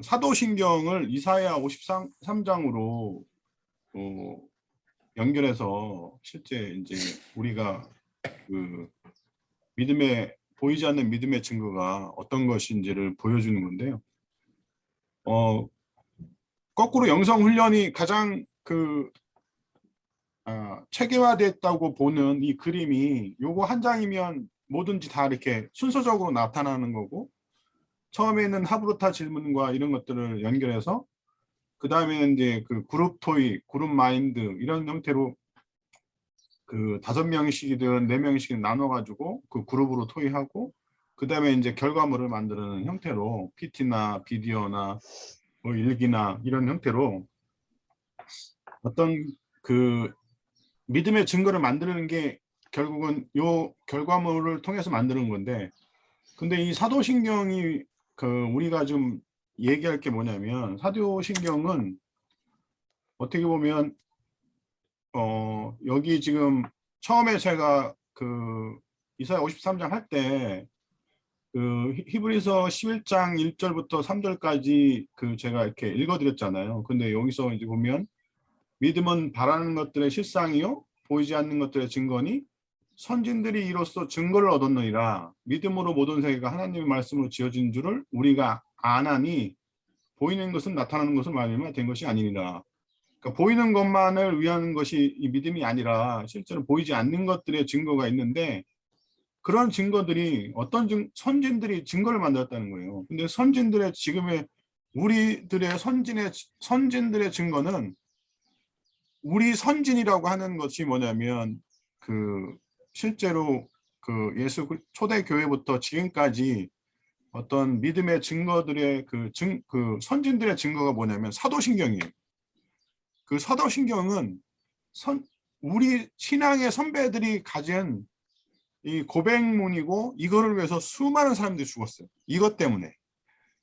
사도신경을 이사야 53장으로 연결해서 실제 이제 우리가 그 보이지 않는 믿음의 증거가 어떤 것인지를 보여주는 건데요. 거꾸로 영성 훈련이 가장 체계화됐다고 보는 이 그림이 요거 한 장이면 뭐든지 다 이렇게 순서적으로 나타나는 거고, 처음에는 하브루타 질문과 이런 것들을 연결해서 그 다음에는 이제 그 그룹 토익, 그룹 마인드 이런 형태로 그 5명씩이든 4명씩이든 나눠가지고 그 그룹으로 토의하고, 그 다음에 이제 결과물을 만드는 형태로 PT나 비디오나 뭐 일기나 이런 형태로 어떤 그 믿음의 증거를 만드는 게 결국은 요 결과물을 통해서 만드는 건데, 근데 이 사도신경이 우리가 좀 얘기할 게 뭐냐면, 사도신경은 어떻게 보면 여기 지금 처음에 제가 이사야 53장 할 때 히브리서 11장 1절부터 3절까지 제가 이렇게 읽어드렸잖아요. 근데 여기서 이제 보면 믿음은 바라는 것들의 실상이요 보이지 않는 것들의 증거니 선진들이 이로써 증거를 얻었느니라. 믿음으로 모든 세계가 하나님의 말씀으로 지어진 줄을 우리가 아나니 보이는 것은 나타나는 것을 말미암아 된 것이 아니니라. 그러니까 보이는 것만을 위한 것이 이 믿음이 아니라 실제로 보이지 않는 것들의 증거가 있는데, 그런 증거들이 선진들이 증거를 만들었다는 거예요. 근데 선진들의 지금의 우리들의 선진들의 증거는, 우리 선진이라고 하는 것이 뭐냐면 실제로 예수 초대 교회부터 지금까지 어떤 믿음의 증거들의 선진들의 증거가 뭐냐면 사도신경이에요. 그 사도신경은 우리 신앙의 선배들이 가진 이 고백문이고, 이거를 위해서 수많은 사람들이 죽었어요. 이것 때문에.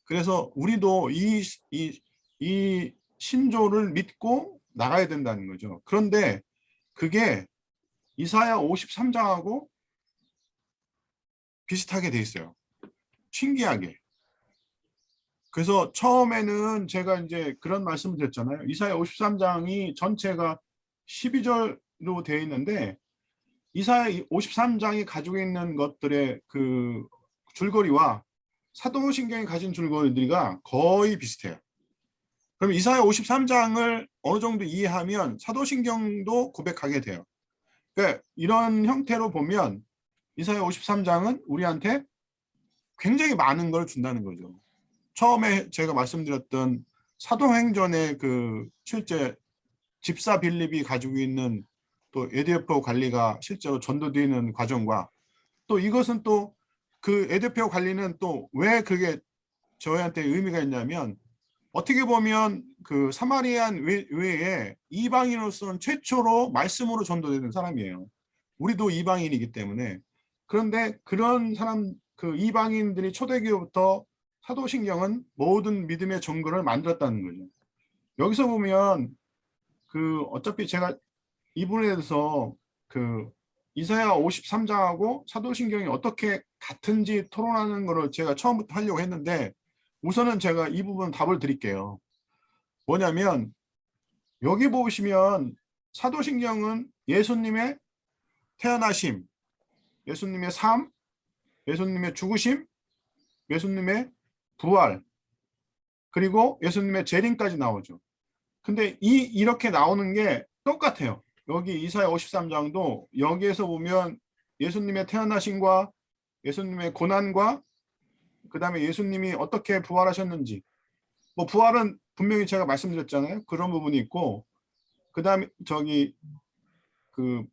그래서 우리도 이 신조를 믿고 나가야 된다는 거죠. 그런데 그게 이사야 53장하고 비슷하게 돼 있어요. 신기하게. 그래서 처음에는 제가 이제 그런 말씀을 드렸잖아요. 이사야 53장이 전체가 12절로 되어 있는데, 이사야 53장이 가지고 있는 것들의 줄거리와 사도신경이 가진 줄거리가 거의 비슷해요. 그럼 이사야 53장을 어느 정도 이해하면 사도신경도 고백하게 돼요. 그러니까 이런 형태로 보면 이사야 53장은 우리한테 굉장히 많은 걸 준다는 거죠. 처음에 제가 말씀드렸던 사도행전의 실제 집사 빌립이 가지고 있는 또 에디오피아 관리가 실제로 전도되는 과정과, 또 이것은 또 에디오피아 관리는 또 왜 그게 저희한테 의미가 있냐면, 어떻게 보면 사마리안 외에 이방인으로서는 최초로 말씀으로 전도되는 사람이에요. 우리도 이방인이기 때문에. 그런데 그런 사람, 이방인들이 초대교부터 사도신경은 모든 믿음의 증거를 만들었다는 거죠. 여기서 보면 어차피 제가 이 부분에 대해서 이사야 53장하고 사도신경이 어떻게 같은지 토론하는 거를 제가 처음부터 하려고 했는데, 우선은 제가 이 부분 답을 드릴게요. 뭐냐면 여기 보시면 사도신경은 예수님의 태어나심, 예수님의 삶, 예수님의 죽으심, 예수님의 부활, 그리고 예수님의 재림까지 나오죠. 근데 이렇게 나오는 게 똑같아요. 여기 이사야 53장도 여기에서 보면 예수님의 태어나심과 예수님의 고난과 그 다음에 예수님이 어떻게 부활하셨는지, 뭐 부활은 분명히 제가 말씀드렸잖아요. 그런 부분이 있고, 그 다음에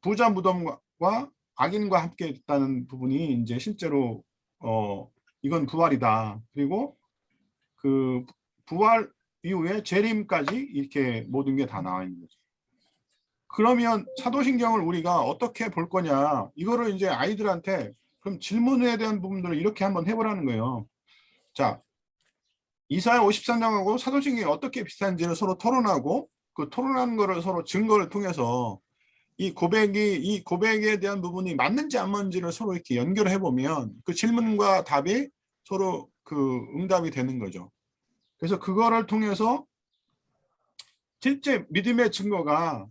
부자 무덤과 악인과 함께 있다는 부분이 이제 실제로 이건 부활이다. 그리고 부활 이후에 재림까지 이렇게 모든 게 다 나와 있는 거죠. 그러면 사도신경을 우리가 어떻게 볼 거냐, 이거를 이제 아이들한테 그럼 질문에 대한 부분들을 이렇게 한번 해보라는 거예요. 자, 이사야 53장하고 사도신경이 어떻게 비슷한지를 서로 토론하고, 그 토론하는 거를 서로 증거를 통해서 이 고백에 대한 부분이 맞는지 안 맞는지를 서로 이렇게 연결해 보면 그 질문과 답이 서로 응답이 되는 거죠. 그래서 그거를 통해서 실제 믿음의 증거가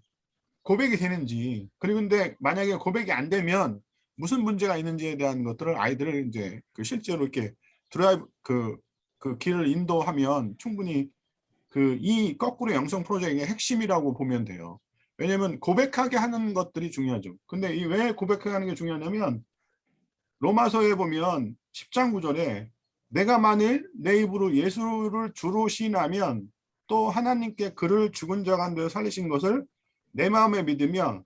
고백이 되는지, 그리고 근데 만약에 고백이 안 되면 무슨 문제가 있는지에 대한 것들을 아이들을 이제 그 실제로 이렇게 드라이브 그 길을 인도하면 충분히 그 이 거꾸로 영성 프로젝트의 핵심이라고 보면 돼요. 왜냐면 고백하게 하는 것들이 중요하죠. 근데 이 왜 고백하게 하는 게 중요하냐면 로마서에 보면 10장 9절에 내가 만일 내 입으로 예수를 주로 시인하면 또 하나님께 그를 죽은 자 가운데 살리신 것을 내 마음에 믿으며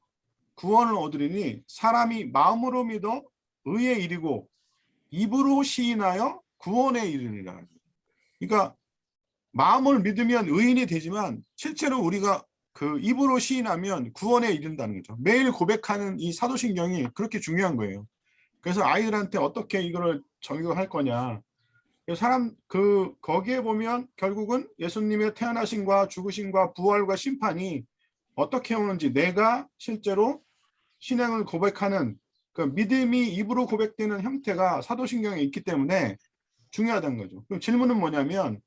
구원을 얻으리니 사람이 마음으로 믿어 의에 이르고 입으로 시인하여 구원에 이르리라. 그러니까 마음을 믿으면 의인이 되지만 실제로 우리가 그 입으로 시인하면 구원에 이른다는 거죠. 매일 고백하는 이 사도신경이 그렇게 중요한 거예요. 그래서 아이들한테 어떻게 이거를 적용할 거냐. 사람 거기에 보면 결국은 예수님의 태어나심과 죽으심과 부활과 심판이 어떻게 오는지 내가 실제로 신앙을 고백하는 그 믿음이 입으로 고백되는 형태가 사도신경에 있기 때문에 중요하다는 거죠. 그럼 질문은 뭐냐면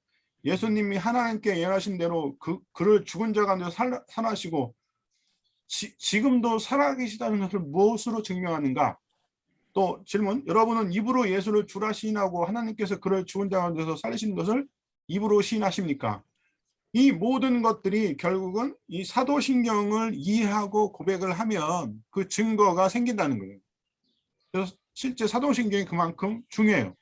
예수님이 하나님께 예언하신 대로 그를 죽은 자 가운데 살아시고 지금도 살아계시다는 것을 무엇으로 증명하는가? 또 질문, 여러분은 입으로 예수를 주라 시인하고 하나님께서 그를 죽은 자 가운데서 살리신 것을 입으로 시인하십니까? 이 모든 것들이 결국은 이 사도신경을 이해하고 고백을 하면 그 증거가 생긴다는 거예요. 그래서 실제 사도신경이 그만큼 중요해요.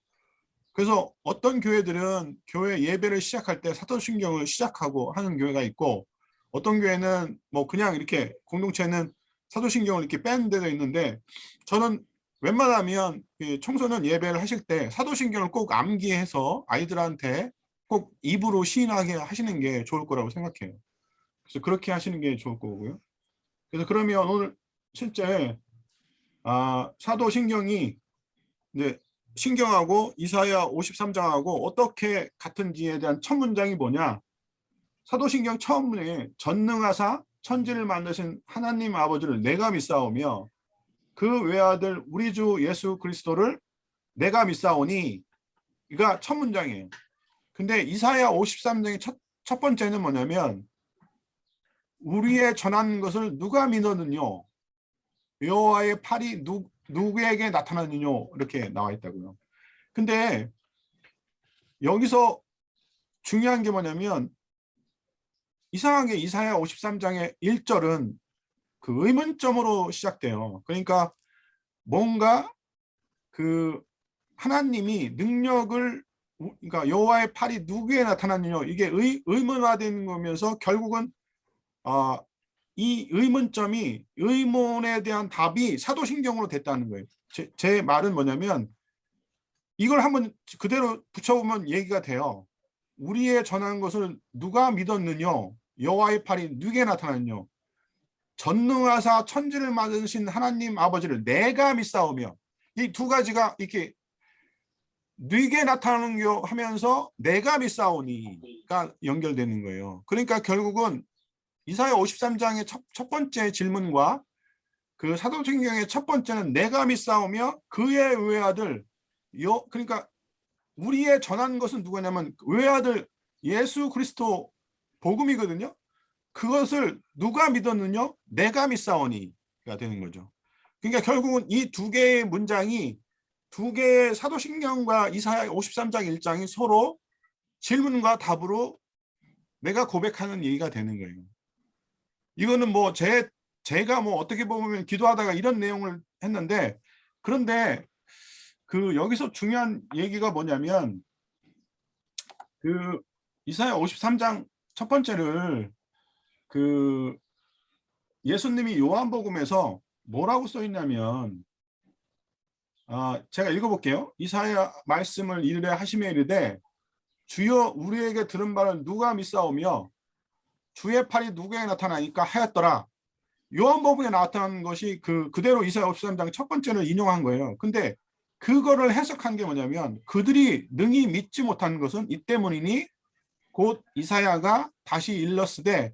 그래서 어떤 교회들은 교회 예배를 시작할 때 사도신경을 시작하고 하는 교회가 있고 어떤 교회는 뭐 그냥 이렇게 공동체는 사도신경을 이렇게 빼는 데도 있는데 저는 웬만하면 청소년 예배를 하실 때 사도신경을 꼭 암기해서 아이들한테 꼭 입으로 시인하게 하시는 게 좋을 거라고 생각해요. 그래서 그렇게 하시는 게 좋을 거고요. 그래서 그러면 오늘 실제 사도신경이 이제 신경하고 이사야 53장하고 어떻게 같은지에 대한 첫 문장이 뭐냐. 사도신경 처음 문에 전능하사 천지를 만드신 하나님 아버지를 내가 믿사오며 그 외아들 우리 주 예수 그리스도를 내가 믿사오니 이가 첫 문장이에요. 근데 이사야 53장의 첫 번째는 뭐냐면 우리의 전한 것을 누가 믿었느뇨 여호와의 팔이 누구에게 나타났느뇨 이렇게 나와 있다고요. 근데 여기서 중요한 게 뭐냐면 이상하게 이사야 53장의 1절은 그 의문점으로 시작돼요. 그러니까 뭔가 그 하나님이 능력을 그러니까 여호와의 팔이 누구에 나타났느냐 이게 의문화되는 거면서 결국은 이 의문점이 의문에 대한 답이 사도신경으로 됐다는 거예요. 제 말은 뭐냐면 이걸 한번 그대로 붙여보면 얘기가 돼요. 우리의 전한 것을 누가 믿었느냐 여호와의 팔이 누구에 나타났느냐 전능하사 천지를 만드신 하나님 아버지를 내가 믿사오며 이 두 가지가 이렇게 뉘게 나타나는 거 하면서 내가 믿사오니가 연결되는 거예요. 그러니까 결국은 이사야 53장의 첫 번째 질문과 그 사도신경의 첫 번째는 내가 믿사오며 그의 외아들 그러니까 우리의 전한 것은 누구냐면 외아들 예수 그리스도 복음이거든요. 그것을 누가 믿었느냐 내가 믿사오니가 되는 거죠. 그러니까 결국은 이 두 개의 문장이 두 개의 사도신경과 이사야 53장 1장이 서로 질문과 답으로 내가 고백하는 얘기가 되는 거예요. 이거는 뭐 제가 뭐 어떻게 보면 기도하다가 이런 내용을 했는데 그런데 그 여기서 중요한 얘기가 뭐냐면 그 이사야 53장 첫 번째를 그 예수님이 요한복음에서 뭐라고 써 있냐면 제가 읽어볼게요. 이사야 말씀을 이르되 하시며 이르되 주여 우리에게 들은 바를 누가 믿사오며 주의 팔이 누구에게 나타나니까 하였더라. 요한복음에 나타난 것이 그대로 이사야 53장 첫 번째를 인용한 거예요. 근데 그거를 해석한 게 뭐냐면 그들이 능히 믿지 못한 것은 이 때문이니 곧 이사야가 다시 일렀으되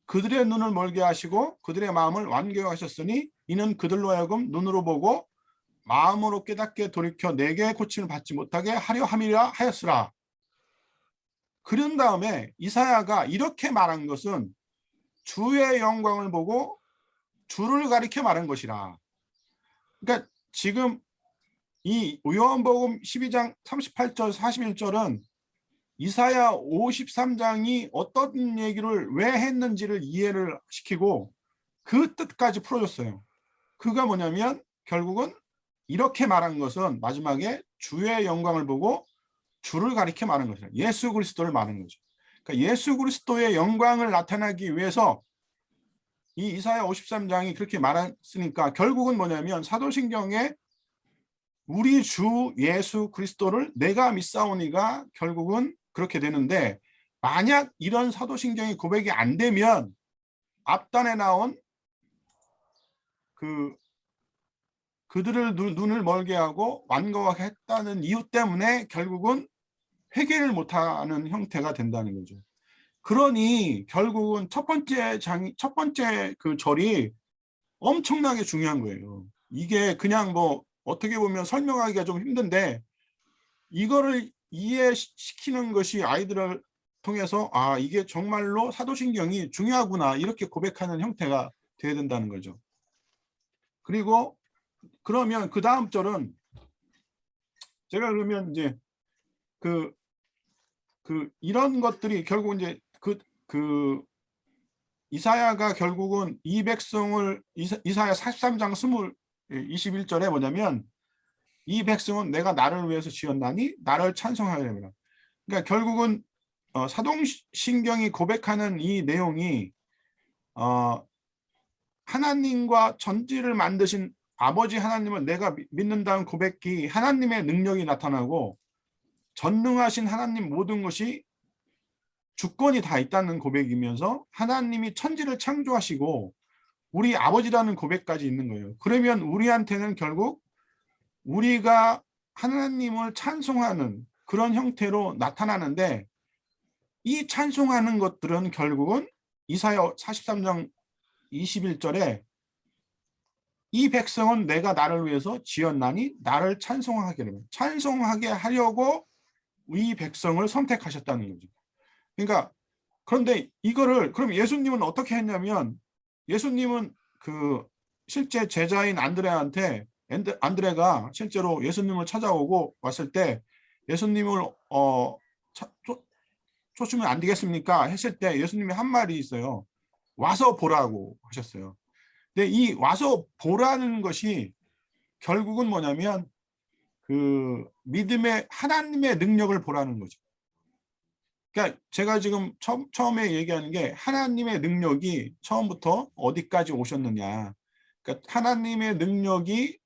그들의 눈을 멀게 하시고 그들의 마음을 완고하게 하셨으니 이는 그들로 하여금 눈으로 보고 마음으로 깨닫게 돌이켜 내게 고침을 받지 못하게 하려 함이라 하였으라. 그런 다음에 이사야가 이렇게 말한 것은 주의 영광을 보고 주를 가리켜 말한 것이라. 그러니까 지금 이 요한복음 12장 38절 41절은 이사야 53장이 어떤 얘기를 왜 했는지를 이해를 시키고 그 뜻까지 풀어줬어요. 그가 뭐냐면 결국은 이렇게 말한 것은 마지막에 주의 영광을 보고 주를 가리켜 말한 것이다. 예수 그리스도를 말하는 거죠. 그러니까 예수 그리스도의 영광을 나타내기 위해서 이 이사야 53장이 그렇게 말했으니까 결국은 뭐냐면 사도신경에 우리 주 예수 그리스도를 내가 믿사오니가 결국은 그렇게 되는데, 만약 이런 사도신경의 고백이 안 되면 앞단에 나온 그들을 눈을 멀게 하고 완고하게 했다는 이유 때문에 결국은 회개를 못하는 형태가 된다는 거죠. 그러니 결국은 첫 번째 그 절이 엄청나게 중요한 거예요. 이게 그냥 뭐 어떻게 보면 설명하기가 좀 힘든데 이거를 이해시키는 것이 아이들을 통해서 아, 이게 정말로 사도신경이 중요하구나 이렇게 고백하는 형태가 돼야 된다는 거죠. 그리고 그러면 그 다음 절은 제가 그러면 이제 이런 것들이 결국 이제 이사야가 결국은 이 백성을 이사야 43장 21절에 뭐냐면 이 백성은 내가 나를 위해서 지었나니 나를 찬송하게 됩니다. 그러니까 결국은 사도신경이 고백하는 이 내용이 하나님과 전지를 만드신 아버지 하나님을 내가 믿는다는 고백이 하나님의 능력이 나타나고 전능하신 하나님 모든 것이 주권이 다 있다는 고백이면서 하나님이 천지를 창조하시고 우리 아버지라는 고백까지 있는 거예요. 그러면 우리한테는 결국 우리가 하나님을 찬송하는 그런 형태로 나타나는데, 이 찬송하는 것들은 결국은 이사야 43장 21절에 이 백성은 내가 나를 위해서 지었나니 나를 찬송하게 되면 찬송하게 하려고 이 백성을 선택하셨다는 거죠. 그러니까 그런데 이거를 그럼 예수님은 어떻게 했냐면, 예수님은 실제 제자인 안드레가 실제로 예수님을 찾아오고 왔을 때 예수님을 쫓으면 안 되겠습니까 했을 때 예수님이 한 말이 있어요. 와서 보라고 하셨어요. 근데 이 와서 보라는 것이 결국은 뭐냐면 믿음의 하나님의 능력을 보라는 거죠. 그러니까 제가 지금 처음에 얘기하는 게 하나님의 능력이 처음부터 어디까지 오셨느냐. 그러니까 하나님의 능력이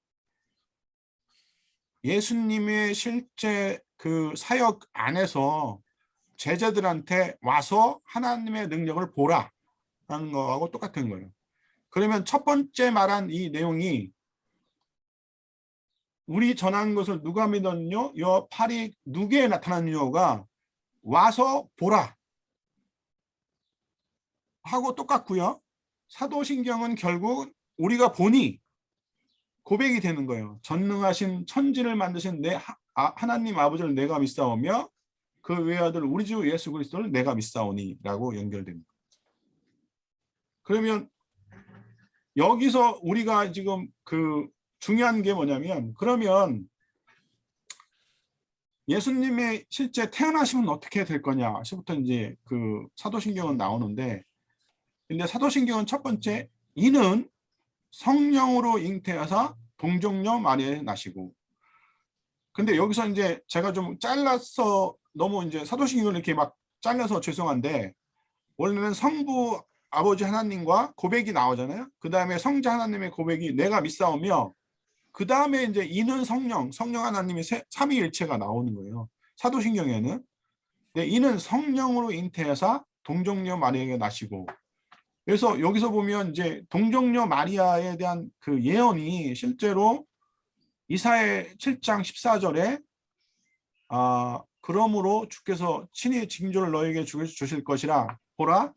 예수님의 실제 사역 안에서 제자들한테 와서 하나님의 능력을 보라라는 거하고 똑같은 거예요. 그러면 첫 번째 말한 이 내용이 우리 전한 것을 누가 믿었뇨? 여 팔이 누구에 나타났뇨가 와서 보라 하고 똑같고요. 사도신경은 결국 우리가 보니 고백이 되는 거예요. 전능하신 천지를 만드신 하나님 아버지를 내가 믿사오며 그 외아들 우리 주 예수 그리스도를 내가 믿사오니 라고 연결됩니다. 그러면 여기서 우리가 지금 중요한 게 뭐냐면, 그러면 예수님의 실제 태어나시면 어떻게 될 거냐 시부터 이제 사도신경은 나오는데, 근데 사도신경은 첫 번째 이는 성령으로 잉태하사 동정녀 마리아에 나시고, 근데 여기서 이제 제가 좀 잘라서 너무 이제 사도신경을 이렇게 막 잘라서 죄송한데, 원래는 성부 아버지 하나님과 고백이 나오잖아요. 그 다음에 성자 하나님의 고백이 내가 믿사오며, 그 다음에 이제 이는 성령 하나님의 삼위일체가 나오는 거예요. 사도신경에는. 네, 이는 성령으로 잉태하사 동정녀 마리아에게 나시고. 그래서 여기서 보면 이제 동정녀 마리아에 대한 예언이 실제로 이사야 7장 14절에 그러므로 주께서 친히 징조를 너에게 주실 것이라 보라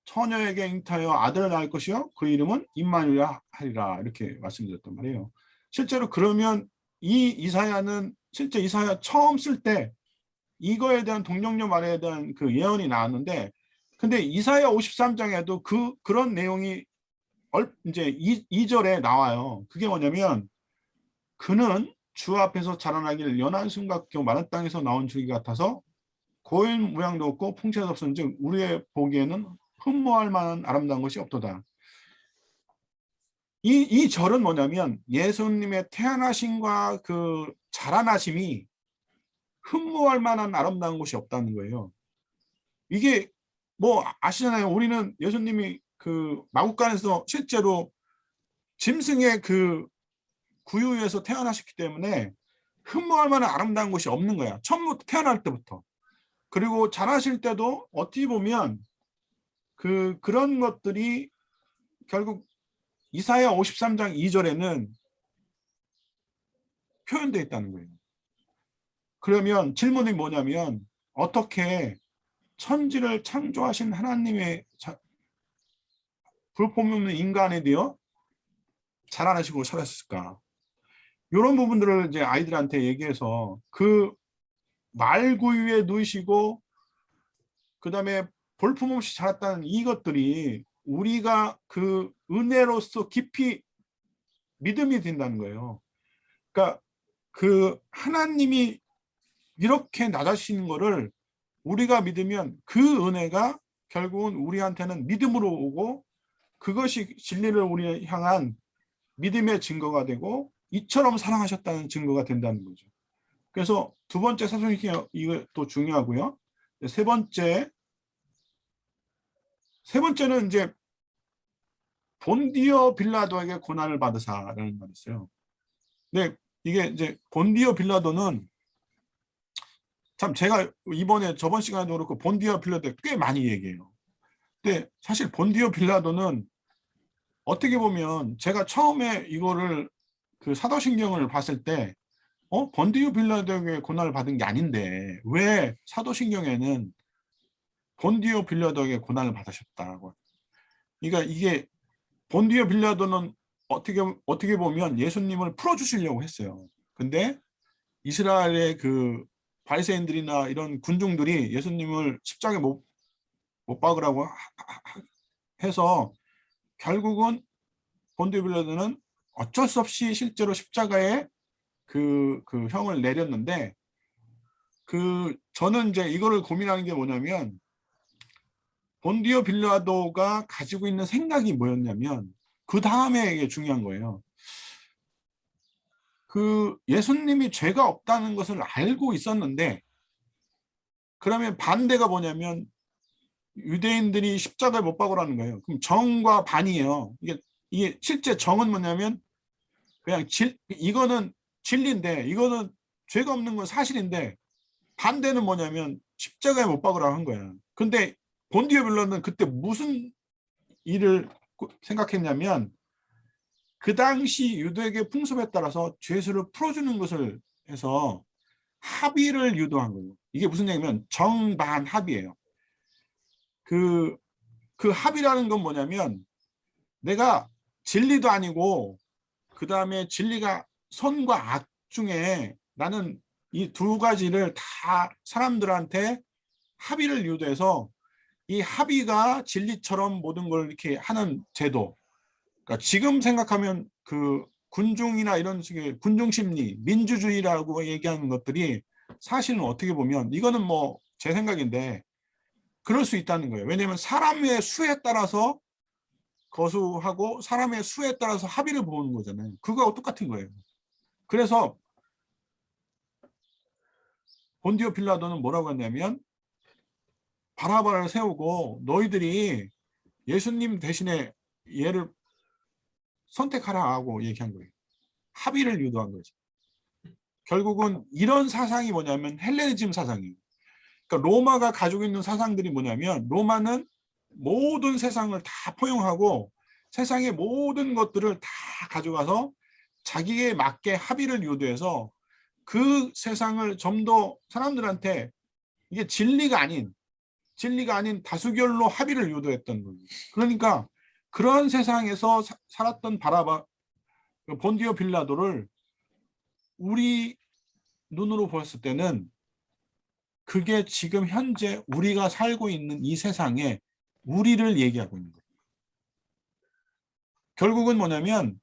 처녀에게 잉태하여 아들을 낳을 것이요 그 이름은 임마누엘 하리라 이렇게 말씀드렸단 말이에요. 실제로 그러면 이 이사야는 실제 이사야 처음 쓸 때 이거에 대한 동정녀 말에 대한 그 예언이 나왔는데, 근데 이사야 53장에도 그런 내용이 이제 2절에 나와요. 그게 뭐냐면, 그는 주 앞에서 자라나길 연한 숨같고 마른 땅에서 나온 줄기 같아서 고인 모양도 없고 풍채도 없은즉 우리의 보기에는 흠모할 만한 아름다운 것이 없도다. 이 절은 뭐냐면 예수님의 태어나심과 그 자라나심이 흠모할 만한 아름다운 것이 없다는 거예요. 이게 뭐 아시잖아요. 우리는 예수님이 그 마국간에서 실제로 짐승의 그 구유에서 태어나셨기 때문에 흠모할 만한 아름다운 것이 없는 거야. 처음부터 태어날 때부터. 그리고 자라실 때도 어떻게 보면 그런 것들이 결국 이사야 53장 2절에는 표현되어 있다는 거예요. 그러면 질문이 뭐냐면 어떻게 천지를 창조하신 하나님의 볼품없는 인간에 대해 자라나시고 살았을까? 이런 부분들을 이제 아이들한테 얘기해서 그 말구유에 누이시고 그다음에 볼품없이 자랐다는 이것들이 우리가 그 은혜로서 깊이 믿음이 된다는 거예요. 그러니까 그 하나님이 이렇게 낮아지시는 거를 우리가 믿으면 그 은혜가 결국은 우리한테는 믿음으로 오고 그것이 진리를 우리 향한 믿음의 증거가 되고 이처럼 사랑하셨다는 증거가 된다는 거죠. 그래서 두 번째 사도행전 이거 또 중요하고요. 세 번째는 이제 본디오 빌라도에게 고난을 받으사라는 말이 있어요. 근데 이게 이제 본디오 빌라도는 참 제가 이번에 저번 시간에도 그렇고 본디오 빌라도에 꽤 많이 얘기해요. 근데 사실 본디오 빌라도는 어떻게 보면 제가 처음에 이거를 그 사도신경을 봤을 때 본디오 빌라도에게 고난을 받은 게 아닌데 왜 사도신경에는 본디오 빌라도에게 고난을 받으셨다고. 그러니까 이게 본디오 빌라도는 어떻게 보면 예수님을 풀어주시려고 했어요. 근데 이스라엘의 그 바리새인들이나 이런 군중들이 예수님을 십자가에 못 박으라고 해서 결국은 본디오 빌라도는 어쩔 수 없이 실제로 십자가에 그 형을 내렸는데 저는 이제 이거를 고민하는 게 뭐냐면 본디오 빌라도가 가지고 있는 생각이 뭐였냐면 그 다음에 이게 중요한 거예요. 그 예수님이 죄가 없다는 것을 알고 있었는데 그러면 반대가 뭐냐면 유대인들이 십자가에 못 박으라는 거예요. 그럼 정과 반이에요. 이게 실제 정은 뭐냐면 그냥 이거는 진리인데 이거는 죄가 없는 건 사실인데 반대는 뭐냐면 십자가에 못 박으라고 한 거야. 근데 본디오 빌라도는 그때 무슨 일을 생각했냐면 그 당시 유대계 풍습에 따라서 죄수를 풀어주는 것을 해서 합의를 유도한 거예요. 이게 무슨 얘기냐면 정반 합의예요. 그 합의라는 건 뭐냐면 내가 진리도 아니고 그 다음에 진리가 선과 악 중에 나는 이 두 가지를 다 사람들한테 합의를 유도해서 이 합의가 진리처럼 모든 걸 이렇게 하는 제도. 그러니까 지금 생각하면 그 군중이나 이런 식의 군중 심리, 민주주의라고 얘기하는 것들이 사실은 어떻게 보면 이거는 뭐 제 생각인데 그럴 수 있다는 거예요. 왜냐하면 사람의 수에 따라서 거수하고 사람의 수에 따라서 합의를 보는 거잖아요. 그거하고 똑같은 거예요. 그래서 본디오 빌라도는 뭐라고 했냐면 바라바를 세우고 너희들이 예수님 대신에 얘를 선택하라 하고 얘기한 거예요. 합의를 유도한 거죠. 결국은 이런 사상이 뭐냐면 헬레니즘 사상이에요. 그러니까 로마가 가지고 있는 사상들이 뭐냐면 로마는 모든 세상을 다 포용하고 세상의 모든 것들을 다 가져가서 자기에 맞게 합의를 유도해서 그 세상을 좀 더 사람들한테 이게 진리가 아닌 다수결로 합의를 유도했던 거예요. 그러니까 그런 세상에서 살았던 본디오 빌라도를 우리 눈으로 보았을 때는 그게 지금 현재 우리가 살고 있는 이 세상에 우리를 얘기하고 있는 거예요. 결국은 뭐냐면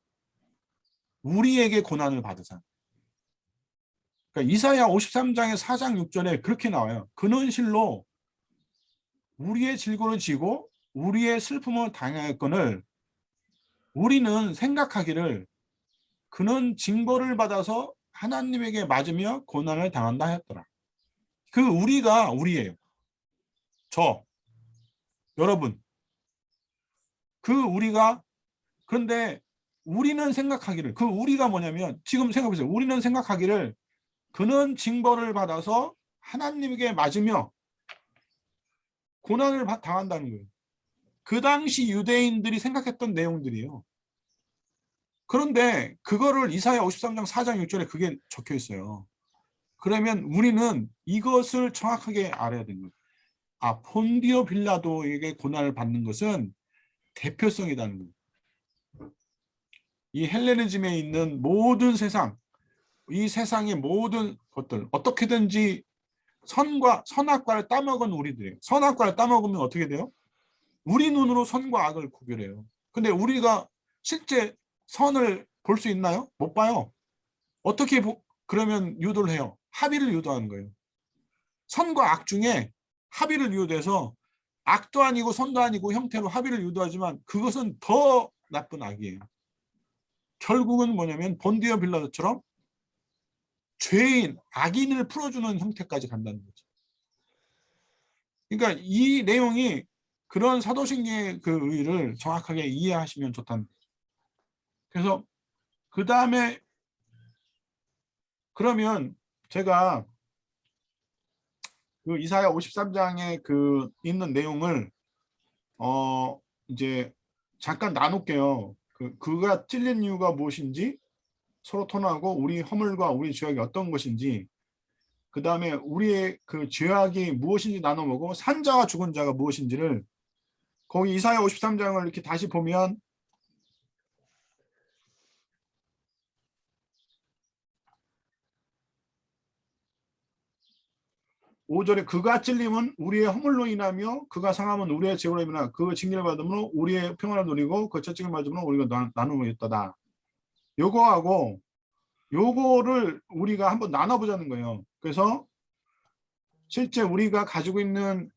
우리에게 고난을 받으사. 그러니까 이사야 53장의 4장 6절에 그렇게 나와요. 그는 실로 우리의 질고를 지고 우리의 슬픔을 당하였거늘 우리는 생각하기를 그는 징벌을 받아서 하나님에게 맞으며 고난을 당한다 하였더라. 그 우리가 우리예요. 저, 여러분. 그 우리가 그런데 우리는 생각하기를 그 우리가 뭐냐면 지금 생각해보세요. 우리는 생각하기를 그는 징벌을 받아서 하나님에게 맞으며 고난을 당한다는 거예요. 그 당시 유대인들이 생각했던 내용들이에요. 그런데 그거를 이사야 53장 4장 6절에 그게 적혀 있어요. 그러면 우리는 이것을 정확하게 알아야 되는 거예요. 아, 폰디오 빌라도에게 고난을 받는 것은 대표성이라는 거예요. 이 헬레니즘에 있는 모든 세상, 이 세상의 모든 것들 어떻게든지 선악과를 따먹은 우리들이에요. 선악과를 따먹으면 어떻게 돼요? 우리 눈으로 선과 악을 구별해요. 근데 우리가 실제 선을 볼 수 있나요? 못 봐요. 어떻게 그러면 유도를 해요? 합의를 유도하는 거예요. 선과 악 중에 합의를 유도해서 악도 아니고 선도 아니고 형태로 합의를 유도하지만 그것은 더 나쁜 악이에요. 결국은 뭐냐면 본디오 빌라도처럼 죄인, 악인을 풀어주는 형태까지 간다는 거죠. 그러니까 이 내용이 그런 사도신경의 그 의의를 정확하게 이해하시면 좋다는 거죠. 그래서 그 다음에 그러면 제가 그 이사야 53장에 그 있는 내용을 이제 잠깐 나눌게요. 그가 찔린 이유가 무엇인지 서로 토론하고 우리 허물과 우리 죄악이 어떤 것인지 그 다음에 우리의 그 죄악이 무엇인지 나눠보고 산자와 죽은 자가 무엇인지를 거기 이사야 53장을 이렇게 다시 보면 5절에 그가 찔림은 우리의 허물로 인하며 그가 상함은 우리의 죄로 인하여 그 징계를 받으므로 우리의 평안을 누리고 그 채찍을 맞으므로 우리가 나눔을 했다다. 요거하고 요거를 우리가 한번 나눠보자는 거예요. 그래서 실제 우리가 가지고 있는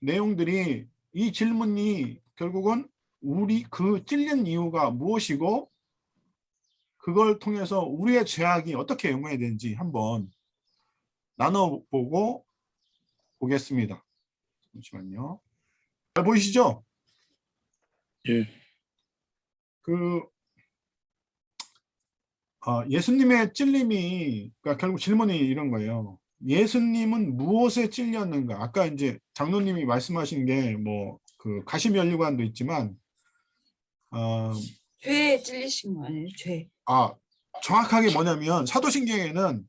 내용들이 이 질문이 결국은 우리 그 찔린 이유가 무엇이고 그걸 통해서 우리의 죄악이 어떻게 용해야 되는지 한번 나눠보고 보겠습니다. 잠시만요. 잘 보이시죠? 예. 예수님의 찔림이 그러니까 결국 질문이 이런 거예요. 예수님은 무엇에 찔렸는가? 아까 이제 장로님이 말씀하신 게 뭐 그 가시면류관도 있지만 죄에 찔리신 거 아니에요? 죄. 정확하게 뭐냐면 사도신경에는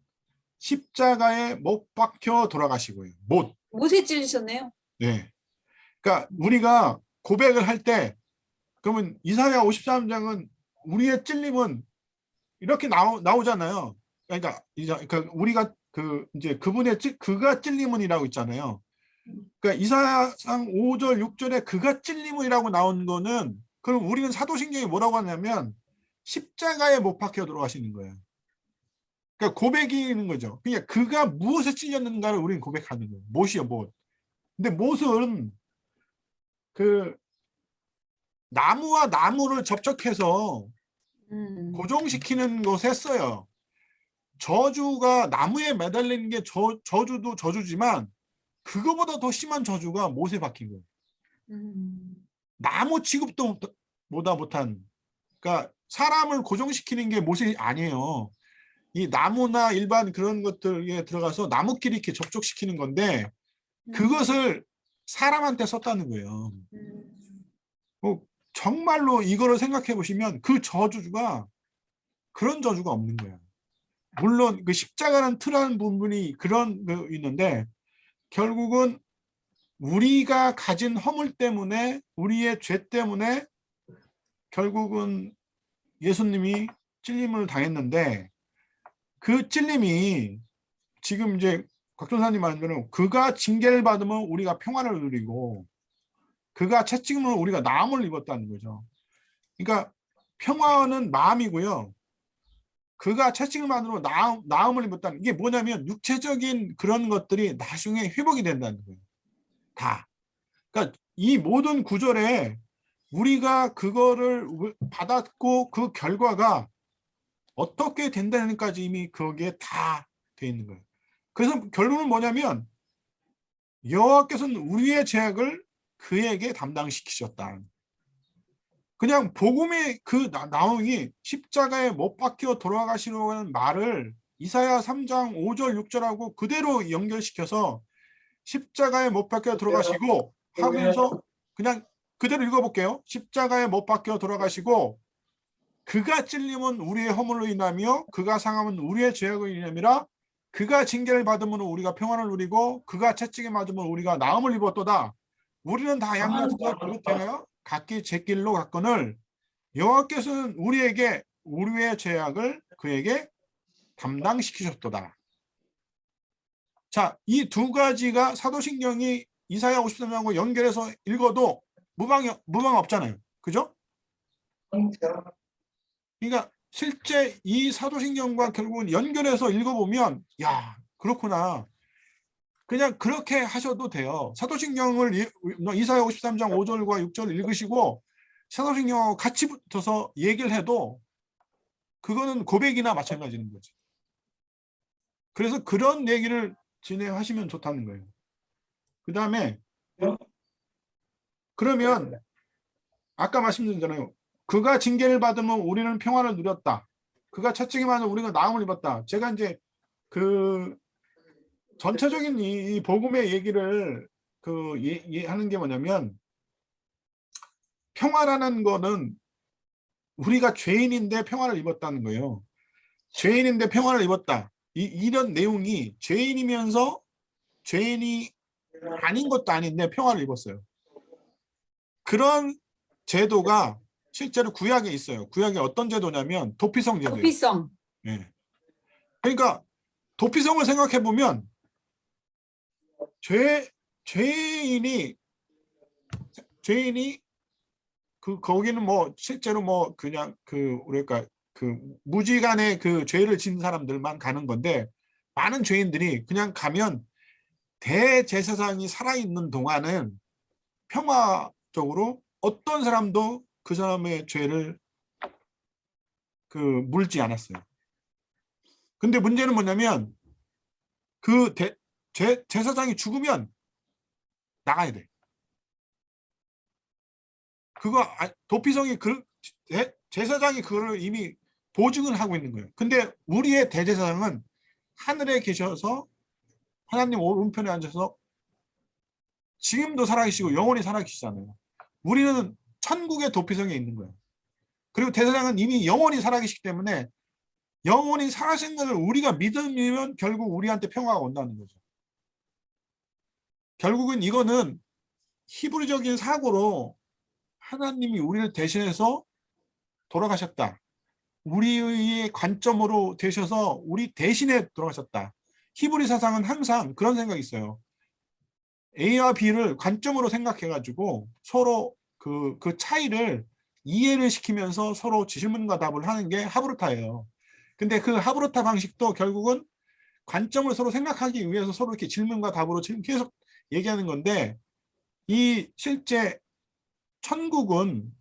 십자가에 못 박혀 돌아가시고요. 못에 찔리셨네요. 네. 그러니까 우리가 고백을 할 때 그러면 이사야 53장은 우리의 찔림은 이렇게 나오잖아요. 그러니까 우리가 이제 그분의 그가 찔림은이라고 있잖아요. 그러니까 이사야상 5절 6절에 그가 찔림이라고 나온 거는 그럼 우리는 사도신경이 뭐라고 하냐면 십자가에 못 박혀 들어가시는 거예요. 그러니까 고백이 있는 거죠. 그러니까 그가 무엇에 찔렸는가를 우리는 고백하는 거예요. 못이요, 못. 근데 못은 그 나무와 나무를 접촉해서 고정시키는 것에 써요. 저주가 나무에 매달리는 게 저주도 저주지만 그거보다 더 심한 저주가 못에 박힌 거예요. 나무 취급도 보다 못한. 그러니까 사람을 고정시키는 게 못이 아니에요. 이 나무나 일반 그런 것들에 들어가서 나무끼리 이렇게 접촉시키는 건데 그것을 사람한테 썼다는 거예요. 정말로 이거를 생각해 보시면 그 저주가 그런 저주가 없는 거예요. 물론 그 십자가는 틀한 부분이 그런 거 있는데 결국은 우리가 가진 허물 때문에 우리의 죄 때문에 결국은 예수님이 찔림을 당했는데 그 찔림이 지금 이제 곽전사님 말대로 그가 징계를 받으면 우리가 평화를 누리고 그가 채찍으로 우리가 나음을 입었다는 거죠. 그러니까 평화는 마음이고요. 그가 채찍을 받으로 나음을 입었다는 이게 뭐냐면 육체적인 그런 것들이 나중에 회복이 된다는 거예요. 다. 그러니까 이 모든 구절에 우리가 그거를 받았고 그 결과가 어떻게 된다는까지 이미 거기에 다 돼 있는 거예요. 그래서 결론은 뭐냐면 여호와께서는 우리의 죄악을 그에게 담당시키셨다. 그냥 복음의 그 나오기 십자가에 못 박혀 돌아가시려고 하는 말을 이사야 3장 5절 6절하고 그대로 연결시켜서 십자가에 못 박혀 돌아가시고 하면서 그냥 그대로 읽어볼게요. 십자가에 못 박혀 돌아가시고 그가 찔림은 우리의 허물로 인하며 그가 상함은 우리의 죄악으로 인함이라 그가 징계를 받으면 우리가 평안을 누리고 그가 채찍에 맞으면 우리가 나음을 입었도다. 우리는 다 양같아서 그릇되어 각기 제 길로 갔거늘 여호와께서는 우리에게 우리의 죄악을 그에게 담당시키셨도다. 자, 이 두 가지가 사도신경이 이사야 53장과 연결해서 읽어도 무방 없잖아요. 그죠? 그러니까 실제 이 사도신경과 결국은 연결해서 읽어보면 야, 그렇구나. 그냥 그렇게 하셔도 돼요. 사도신경을 이사야 53장 5절과 6절 읽으시고 사도신경하고 같이 붙어서 얘기를 해도 그거는 고백이나 마찬가지인 거지. 그래서 그런 얘기를 진행하시면 좋다는 거예요. 그 다음에 그러면 아까 말씀드렸잖아요. 그가 징계를 받으면 우리는 평화를 누렸다. 그가 채찍에 맞으면 우리가 나음을 입었다. 제가 이제 그 전체적인 이 복음의 얘기를 하는 게 뭐냐면 평화라는 거는 우리가 죄인인데 평화를 입었다는 거예요. 죄인인데 평화를 입었다. 이런 내용이 죄인이면서 죄인이 아닌 것도 아닌데 평화를 입었어요. 그런 제도가 실제로 구약에 있어요. 구약에 어떤 제도냐면 도피성 제도예요. 도피성. 네. 그러니까 도피성을 생각해 보면 죄인이 거기는 뭐 실제로 뭐 그냥 우리가 무지간에 그 죄를 지은 사람들만 가는 건데 많은 죄인들이 그냥 가면 대제사장이 살아있는 동안은 평화적으로 어떤 사람도 그 사람의 죄를 물지 않았어요. 근데 문제는 뭐냐면 제사장이 죽으면 나가야 돼. 도피성이 제사장이 그걸 이미 보증을 하고 있는 거예요. 근데 우리의 대제사장은 하늘에 계셔서 하나님 오른편에 앉아서 지금도 살아계시고 영원히 살아계시잖아요. 우리는 천국의 도피성에 있는 거예요. 그리고 대제사장은 이미 영원히 살아계시기 때문에 영원히 살아신 것을 우리가 믿으면 결국 우리한테 평화가 온다는 거죠. 결국은 이거는 히브리적인 사고로 하나님이 우리를 대신해서 돌아가셨다. 우리의 관점으로 되셔서 우리 대신에 돌아가셨다. 히브리 사상은 항상 그런 생각이 있어요. A와 B를 관점으로 생각해가지고 서로 그 차이를 이해를 시키면서 서로 질문과 답을 하는 게 하브루타예요. 근데 그 하브루타 방식도 결국은 관점을 서로 생각하기 위해서 서로 이렇게 질문과 답으로 계속 얘기하는 건데 이 실제 천국은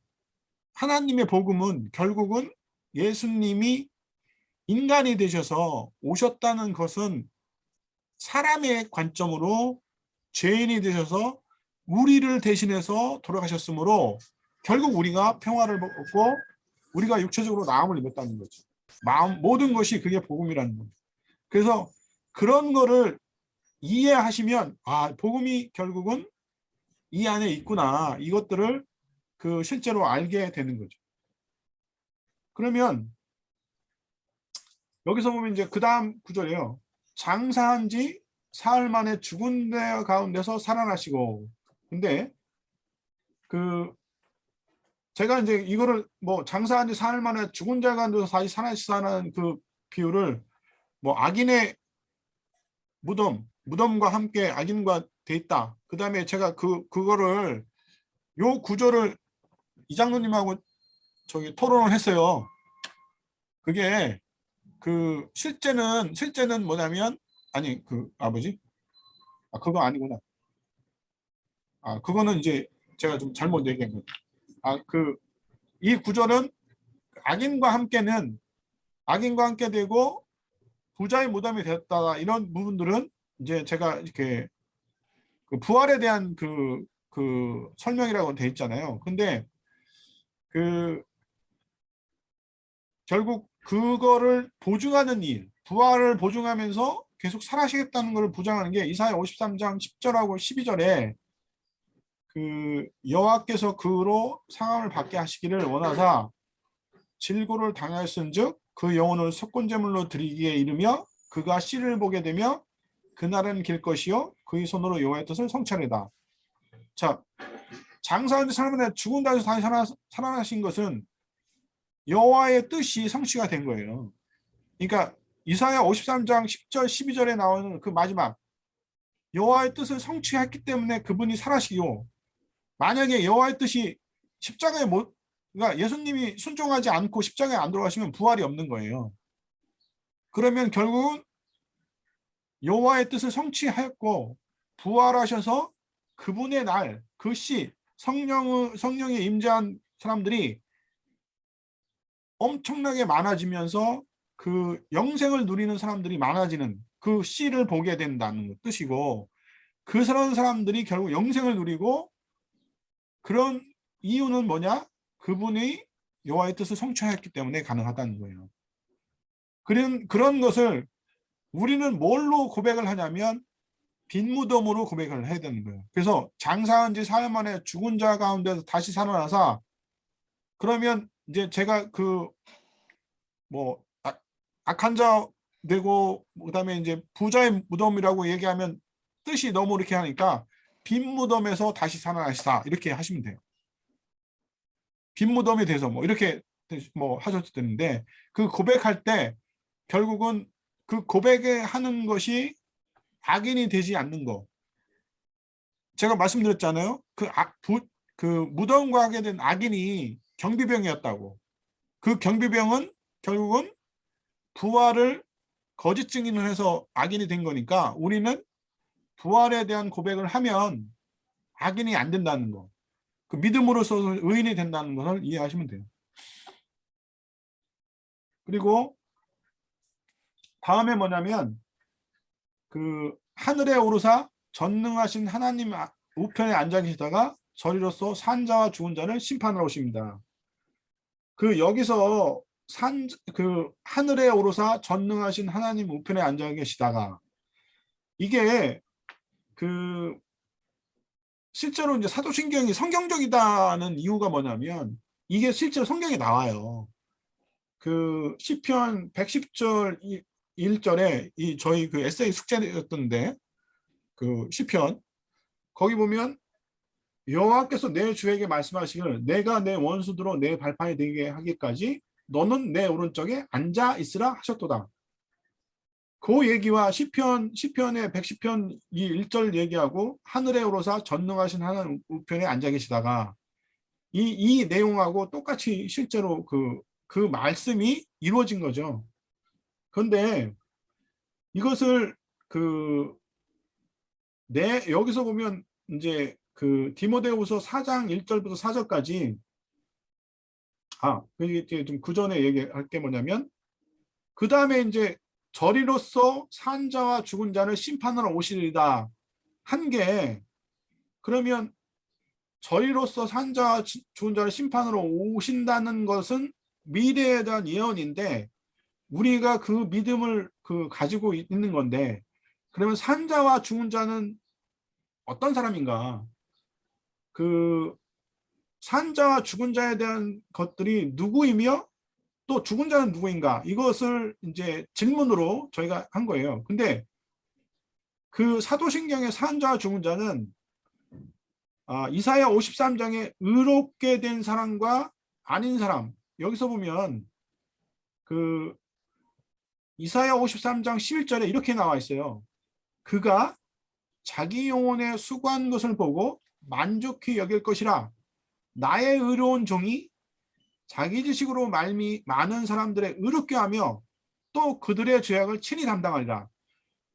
하나님의 복음은 결국은 예수님이 인간이 되셔서 오셨다는 것은 사람의 관점으로 죄인이 되셔서 우리를 대신해서 돌아가셨으므로 결국 우리가 평화를 얻고 우리가 육체적으로 나음을 입었다는 거죠. 모든 것이 그게 복음이라는 거죠. 그래서 그런 거를 이해하시면 복음이 결국은 이 안에 있구나. 이것들을 실제로 알게 되는 거죠. 그러면 여기서 보면 이제 그 다음 구절이에요. 장사한 지 사흘 만에 죽은 데 가운데서 살아나시고. 근데 제가 이제 이거를 뭐 장사한 지 사흘 만에 죽은 자 가운데서 다시 살아나시는 그 비유를 뭐 악인의 무덤, 무덤과 함께 악인과 돼 있다. 그다음에 제가 그거를 요 구조를 이장로님하고 저기 토론을 했어요. 그게 그 실제는 뭐냐면 아니 그 아버지 그거 아니구나. 그거는 이제 제가 좀 잘못 얘기한 거예요. 이 구조는 악인과 함께 되고 부자의 무덤이 되었다. 이런 부분들은 이제 제가 이렇게 그 부활에 대한 그 설명이라고 돼 있잖아요. 근데 그 결국 그거를 보증하는 일, 부활을 보증하면서 계속 살아시겠다는 것을 보장하는 게 이사야 53장 10절하고 12절에 그 여호와께서 그로 상함을 받게 하시기를 원하사 질고를 당하였은즉 그 영혼을 속건제물로 드리기에 이르며 그가 씨를 보게 되며 그날은 길 것이요 그의 손으로 여호와의 뜻을 성취하리다. 자, 장사하는 사람은 죽은 다시 살아나신 것은 여호와의 뜻이 성취가 된 거예요. 그러니까 이사야 53장 10절 12절에 나오는 그 마지막 여호와의 뜻을 성취했기 때문에 그분이 살아시고, 만약에 여호와의 뜻이 십자가에 못, 그러니까 예수님이 순종하지 않고 십자가에 안 들어가시면 부활이 없는 거예요. 그러면 결국은 여호와의 뜻을 성취하였고 부활하셔서 그분의 날, 그 시 성령이 임재한 사람들이 엄청나게 많아지면서 그 영생을 누리는 사람들이 많아지는 그 씨를 보게 된다는 뜻이고, 그 사람들이 결국 영생을 누리고, 그런 이유는 뭐냐? 그분이 여호와의 뜻을 성취하였기 때문에 가능하다는 거예요. 그런 것을 우리는 뭘로 고백을 하냐면 빈 무덤으로 고백을 해야 되는 거예요. 그래서 장사한 지 사흘 만에 죽은 자 가운데서 다시 살아나서, 그러면 이제 제가 뭐 악한 자 되고 그다음에 이제 부자의 무덤이라고 얘기하면 뜻이 너무 이렇게 하니까 빈 무덤에서 다시 살아나시다 이렇게 하시면 돼요. 빈 무덤이 돼서 뭐 이렇게 뭐 하셔도 되는데, 그 고백할 때 결국은 그 고백에 하는 것이 악인이 되지 않는 거. 제가 말씀드렸잖아요. 그 무덤과 하게 된 악인이 경비병이었다고. 그 경비병은 결국은 부활을 거짓 증인을 해서 악인이 된 거니까 우리는 부활에 대한 고백을 하면 악인이 안 된다는 거. 그 믿음으로써 의인이 된다는 것을 이해하시면 돼요. 그리고 다음에 뭐냐면 그 하늘에 오르사 전능하신 하나님 우편에 앉아 계시다가 저리로서 산자와 죽은 자를 심판하러 오십니다. 그 여기서 그 하늘에 오르사 전능하신 하나님 우편에 앉아 계시다가, 이게 그 실제로 이제 사도신경이 성경적이다는 이유가 뭐냐면 이게 실제로 성경에 나와요. 그 시편 110절 1절에 이 저희 그 에세이 숙제였던데, 그 시편 거기 보면 여호와께서 내 주에게 말씀하시기를 내가 내 원수들로 내 발판이 되게 하기까지 너는 내 오른쪽에 앉아 있으라 하셨도다. 그 얘기와 시편의 110편 이 1절 얘기하고 하늘에 오르사 전능하신 하나님 우편에 앉아 계시다가 이 내용하고 똑같이 실제로 그 말씀이 이루어진 거죠. 그런데 이것을 여기서 보면 이제 그 디모데후서 4장 1절부터 4절까지 이게 좀 그 전에 얘기할 게 뭐냐면, 그 다음에 이제 저리로서 산 자와 죽은 자를 심판하러 오시리다 한 게, 그러면 저희로서 산 자와 죽은 자를 심판으로 오신다는 것은 미래에 대한 예언인데 우리가 그 믿음을 가지고 있는 건데, 그러면 산 자와 죽은 자는 어떤 사람인가? 그 산 자와 죽은 자에 대한 것들이 누구이며 또 죽은 자는 누구인가? 이것을 이제 질문으로 저희가 한 거예요. 근데 그 사도신경의 산 자와 죽은 자는 이사야 53장에 의롭게 된 사람과 아닌 사람, 여기서 보면 그 이사야 53장 11절에 이렇게 나와 있어요. 그가 자기 영혼에 수고한 것을 보고 만족히 여길 것이라. 나의 의로운 종이 자기 지식으로 많은 사람들의 의롭게 하며 또 그들의 죄악을 친히 담당하리라.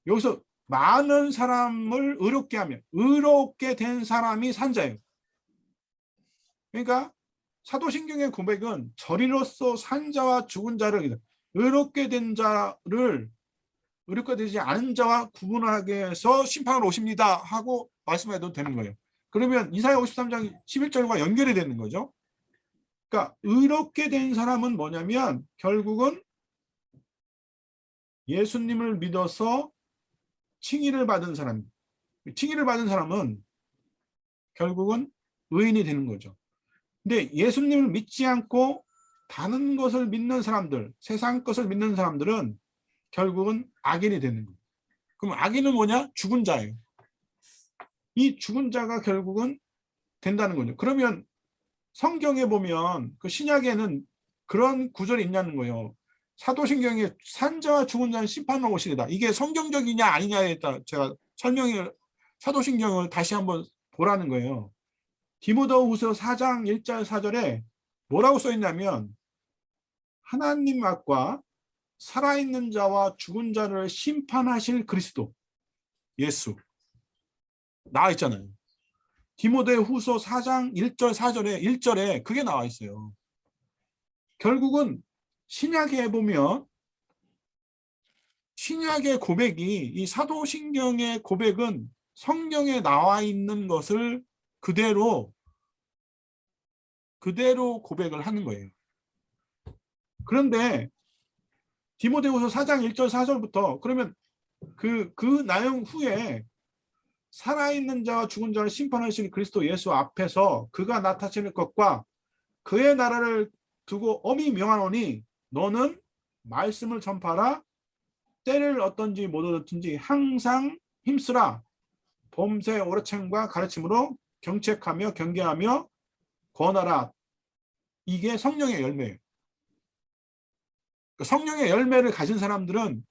여기서 많은 사람을 의롭게 하며, 의롭게 된 사람이 산자예요. 그러니까 사도신경의 고백은 저리로서 산 자와 죽은 자를, 의롭게 된 자를 의롭게 되지 않은 자와 구분하게 해서 심판을 오십니다 하고 말씀해도 되는 거예요. 그러면 이사야 53장 11절과 연결이 되는 거죠. 그러니까 의롭게 된 사람은 뭐냐면 결국은 예수님을 믿어서 칭의를 받은 사람. 칭의를 받은 사람은 결국은 의인이 되는 거죠. 근데 예수님을 믿지 않고 다른 것을 믿는 사람들, 세상 것을 믿는 사람들은 결국은 악인이 되는 거예요. 그럼 악인은 뭐냐? 죽은 자예요. 이 죽은 자가 결국은 된다는 거죠. 그러면 성경에 보면 그 신약에는 그런 구절이 있냐는 거예요. 사도신경에 산자와 죽은 자는 심판을 오시리다. 이게 성경적이냐 아니냐에 따라 제가 사도신경을 다시 한번 보라는 거예요. 디모데후서 4장 1절 4절에 뭐라고 써 있냐면 하나님 앞과 살아있는 자와 죽은 자를 심판하실 그리스도 예수 나와 있잖아요. 디모데후서 4장 1절 4절에 1절에 그게 나와 있어요. 결국은 신약에 보면 신약의 고백이 이 사도신경의 고백은 성경에 나와 있는 것을 그대로 고백을 하는 거예요. 그런데 디모데후서 4장 1절 4절부터 그러면 그 내용 후에 살아있는 자와 죽은 자를 심판하시는 그리스도 예수 앞에서 그가 나타낼 것과 그의 나라를 두고 엄히 명하노니 너는 말씀을 전파하라. 때를 어떤지 못 얻었든지 항상 힘쓰라. 범세 오르창과 가르침으로 경책하며 경계하며 권하라. 이게 성령의 열매예요. 성령의 열매를 가진 사람들은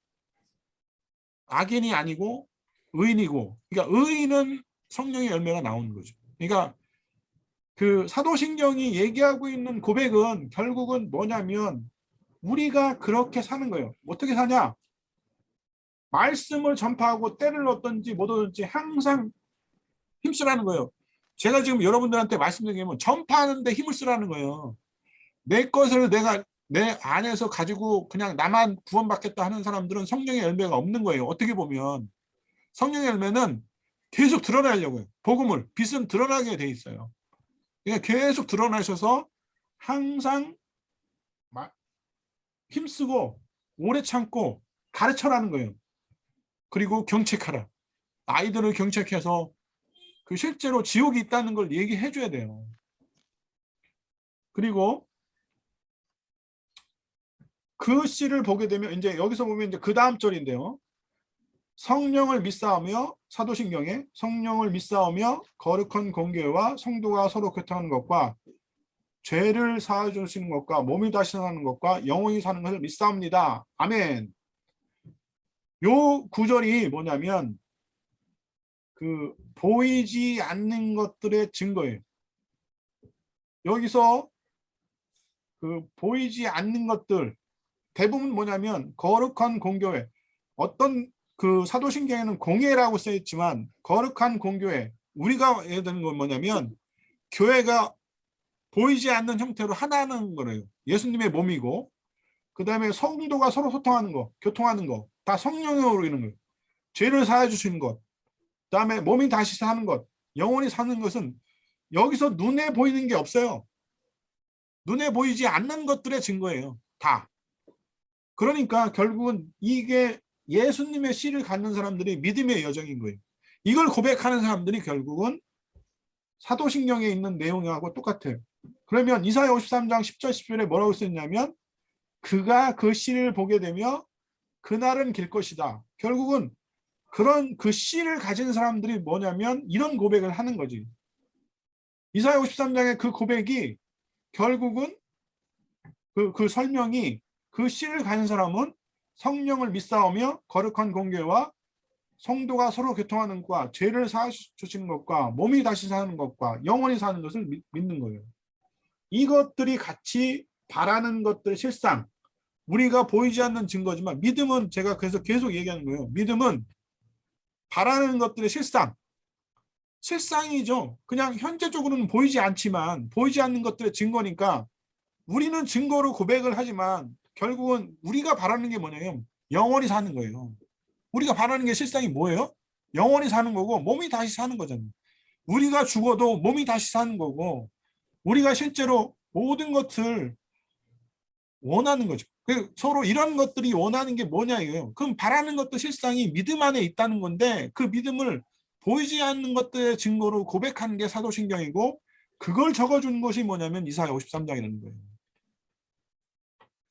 악인이 아니고 의인이고, 그러니까 의인은 성령의 열매가 나오는 거죠. 그러니까 그 사도신경이 얘기하고 있는 고백은 결국은 뭐냐면 우리가 그렇게 사는 거예요. 어떻게 사냐? 말씀을 전파하고 때를 얻든지 못 얻든지 항상 힘쓰라는 거예요. 제가 지금 여러분들한테 말씀드리면 전파하는데 힘을 쓰라는 거예요. 내 것을 내가 내 안에서 가지고 그냥 나만 구원받겠다 하는 사람들은 성령의 열매가 없는 거예요. 어떻게 보면 성령의 열매는 계속 드러나려고요. 복음을, 빛은 드러나게 돼 있어요. 그러니까 계속 드러나셔서 항상 힘쓰고 오래 참고 가르쳐라는 거예요. 그리고 경책하라. 아이들을 경책해서 그 실제로 지옥이 있다는 걸 얘기해 줘야 돼요. 그리고 그 씨를 보게 되면 이제 여기서 보면 이제 그 다음 절인데요. 성령을 믿사오며 사도신경에 성령을 믿사오며 거룩한 공교회와 성도가 서로 교통하는 것과 죄를 사해 주시는 것과 몸이 다시 사는 것과 영원히 사는 것을 믿사옵니다. 아멘. 요 구절이 뭐냐면 그 보이지 않는 것들의 증거예요. 여기서 그 보이지 않는 것들 대부분 뭐냐면 거룩한 공교회, 어떤 그 사도신경에는 공회라고 써 있지만 거룩한 공교회, 우리가 예를 드는 건 뭐냐면 교회가 보이지 않는 형태로 하나는 거예요. 예수님의 몸이고 그 다음에 성도가 서로 소통하는 거, 교통하는 거 다 성령으로 이루는 거예요. 죄를 사해 주시는 것, 그 다음에 몸이 다시 사는 것, 영원히 사는 것은 여기서 눈에 보이는 게 없어요. 눈에 보이지 않는 것들의 증거예요. 다. 그러니까 결국은 이게 예수님의 씨를 갖는 사람들이 믿음의 여정인 거예요. 이걸 고백하는 사람들이 결국은 사도신경에 있는 내용하고 똑같아요. 그러면 이사야 53장 10절 10절에 뭐라고 썼냐면 그가 그 씨를 보게 되며 그날은 길 것이다. 결국은 그런 그 씨를 가진 사람들이 뭐냐면 이런 고백을 하는 거지. 이사야 53장의 그 고백이 결국은 그 설명이 그 씨를 가진 사람은 성령을 믿사오며 거룩한 공교회와 성도가 서로 교통하는 것과 죄를 사주시는 것과 몸이 다시 사는 것과 영원히 사는 것을 믿는 거예요. 이것들이 같이 바라는 것들의 실상, 우리가 보이지 않는 증거지만 믿음은 제가 그래서 계속 얘기하는 거예요. 믿음은 바라는 것들의 실상, 실상이죠. 그냥 현재적으로는 보이지 않지만 보이지 않는 것들의 증거니까 우리는 증거로 고백을 하지만 결국은 우리가 바라는 게 뭐냐면 영원히 사는 거예요. 우리가 바라는 게 실상이 뭐예요? 영원히 사는 거고 몸이 다시 사는 거잖아요. 우리가 죽어도 몸이 다시 사는 거고 우리가 실제로 모든 것을 원하는 거죠. 서로 이런 것들이 원하는 게 뭐냐 이거예요. 그럼 바라는 것도 실상이 믿음 안에 있다는 건데 그 믿음을 보이지 않는 것들의 증거로 고백하는 게 사도신경이고 그걸 적어주는 것이 뭐냐면 이사야 53장이라는 거예요.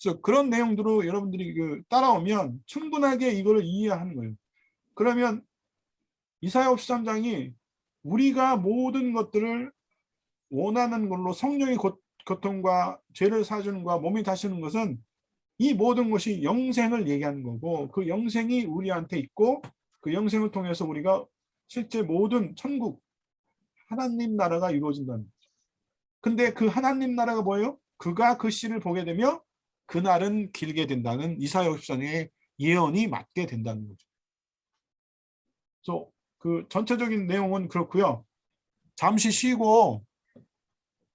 그래서 그런 내용들로 여러분들이 따라오면 충분하게 이걸 이해하는 거예요. 그러면 이사야 53장이 우리가 모든 것들을 원하는 걸로 성령의 고통과 죄를 사주는 것과 몸이 다시는 것은 이 모든 것이 영생을 얘기하는 거고 그 영생이 우리한테 있고 그 영생을 통해서 우리가 실제 모든 천국 하나님 나라가 이루어진다는 거죠. 근데 그 하나님 나라가 뭐예요? 그가 그 씨를 보게 되며 그날은 길게 된다는 이사야 54장의 예언이 맞게 된다는 거죠. 그래서 그 전체적인 내용은 그렇고요. 잠시 쉬고